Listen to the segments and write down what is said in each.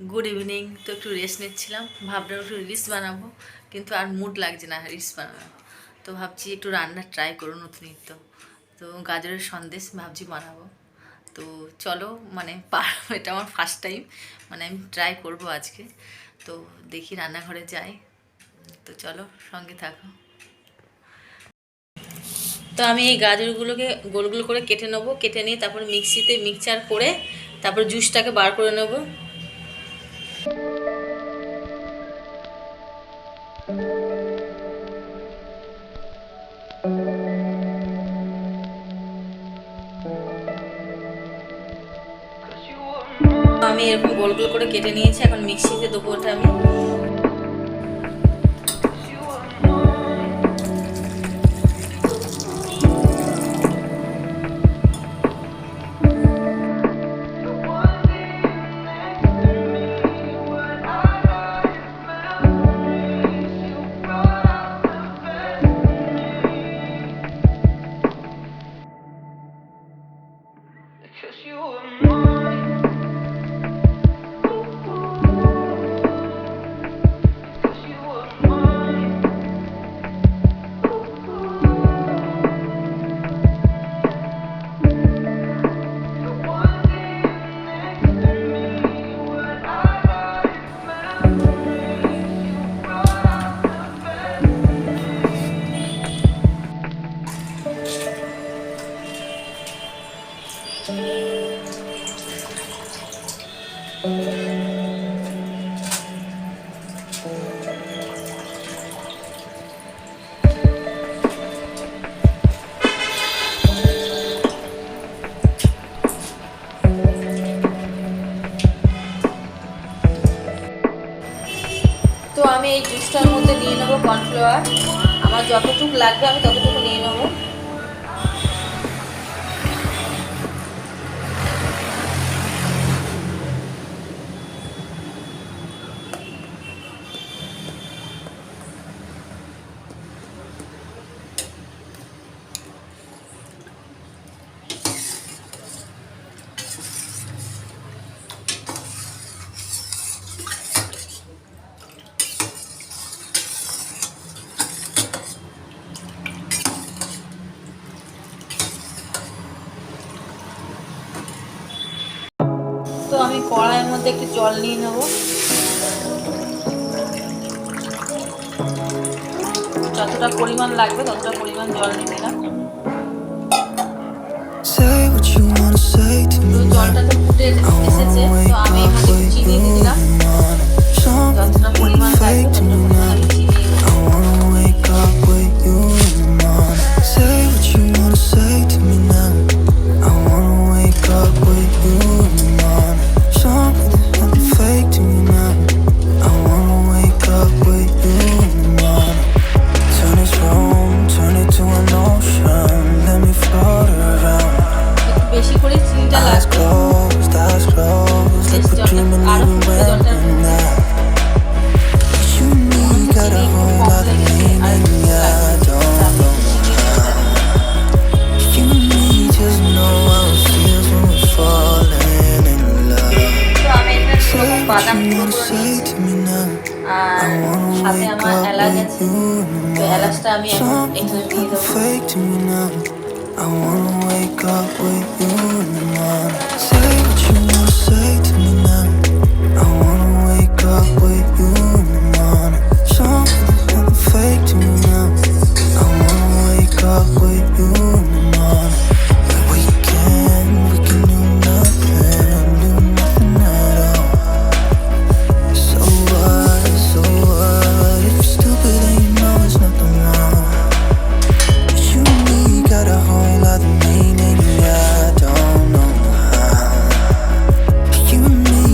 Good evening. तो एक rest निচ্ছিলাম, ভাবলাম একটু রিলস বানাবো, কিন্তু আর মুড লাগছে না রিলস বানানো। তো ভাবছি একটু রান্না ট্রাই করো নতুন নিত্য। তো গাজরের সন্দেশ ভাবছি বানাবো। তো চলো, মানে এটা আমার ফার্স্ট টাইম, মানে আমি ট্রাই করব আজকে। তো দেখি রান্নাঘরে যাই। তো চলো সঙ্গে থাকো। তো আমি এই গাজরগুলোকে গোল গোল করে কেটে নেবো, কেটে নিয়ে তারপর মিক্সিতে মিক্সচার করে তারপর জুসটাকে বার করে নেবো। আমি এরকম গোল গোল করে কেটে নিয়েছি, এখন মিক্সিতে দেবো ওটা আমি। তো আমি এই জুসটার মধ্যে নিয়ে নেবো কর্নফ্লাওয়ার। আমার যতটুকু লাগবে আমি ততটুকু নিয়ে নেবো। তো আমি কড়াইয়ের মধ্যে একটু জল নিয়ে নেব, যতটা পরিমাণ লাগবে ততটা পরিমাণ জল নিয়ে নিলাম। জলটা তো ফুটে এসেছে, তো আমি এর মধ্যে একটু চিনি দিয়ে দিলাম। যতটা পরিমাণ লাগবে ততটা পরিমাণ আমি চিনি দেবো। বেশি করে চিনিটা লাগবে, আরো ফুটবে জলটা। বাদাম গুঁড়ো করে নিয়েছি, আর সাথে আমার এলাচ আছে, তো এলাচটা আমি এখন এখানে দিয়ে দেবো। I wanna wake up with you in the morning. Say what you wanna say to me now. I wanna wake up with you in the morning. Something fake to me now. I wanna wake up with you in the morning. We can do nothing at all. So what, if you're stupid and you know it's nothing wrong. You and me got a whole other meaning, I don't know how. You and me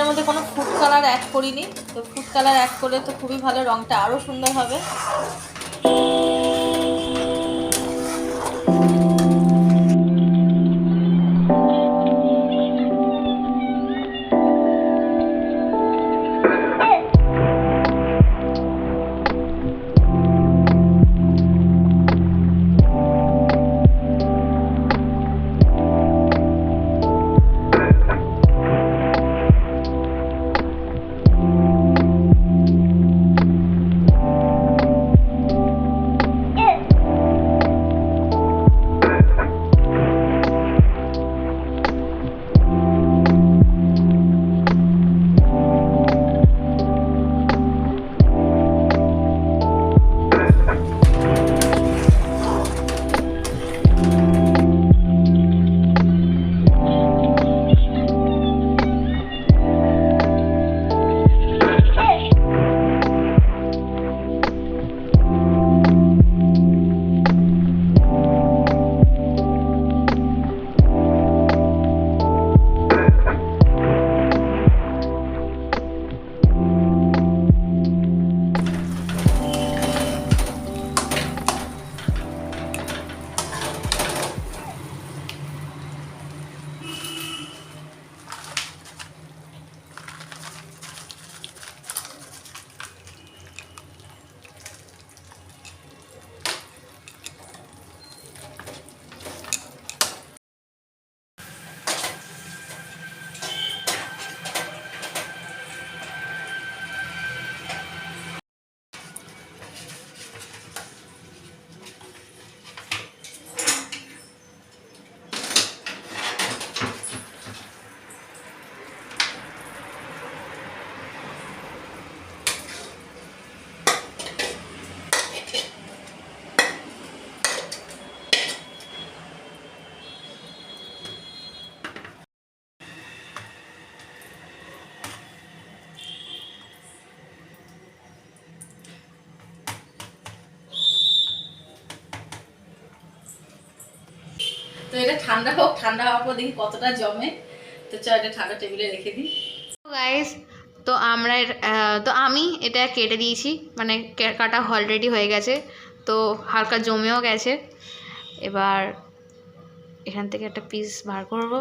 এটার মধ্যে কোনো food colour add করিনি, তো food colour add করলে তো খুবই ভালো, রঙটা আরও সুন্দর হবে। তো এটা ঠান্ডা হোক, ঠান্ডা হওয়ার পর দেখি কতটা জমে। তো চল এটা ঠান্ডা টেবিলে রেখে দিই। গাইস, তো আমি এটা কেটে দিয়েছি, মানে কাটা অলরেডি হয়ে গেছে, তো হালকা জমেও গেছে। এবার এখান থেকে একটা পিস বার করব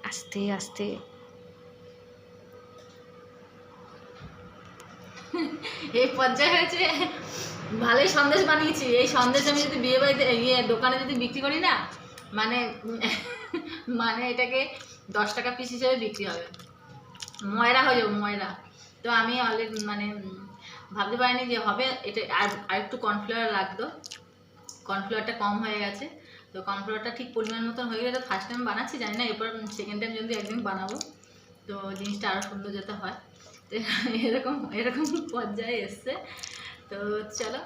আস্তে আস্তে। এই পর্যায়ে হয়েছে, ভালোই সন্দেশ বানিয়েছি। এই সন্দেশ আমি যদি বিয়ে বাড়িতে দোকানে যদি বিক্রি করি না, মানে মানে এটাকে 10 টাকা পিস হিসেবে বিক্রি হবে, ময়রা হয়ে যাবে ময়রা। তো আমি অলরেডি মানে ভাবতে পারিনি যে হবে এটা। আর একটু কর্নফ্লাওয়ার লাগতো, কর্নফ্লাওয়ারটা কম হয়ে গেছে। তো কর্নফ্লাওয়ারটা ঠিক পরিমাণ মতন হয়ে গেলে, ফার্স্ট টাইম বানাচ্ছি জানি না, এরপর সেকেন্ড টাইম যদি একদিন বানাবো তো জিনিসটা আরও সুন্দর যেতে হয়। তো এরকম এরকম পর্যায়ে এসছে। তো চলো।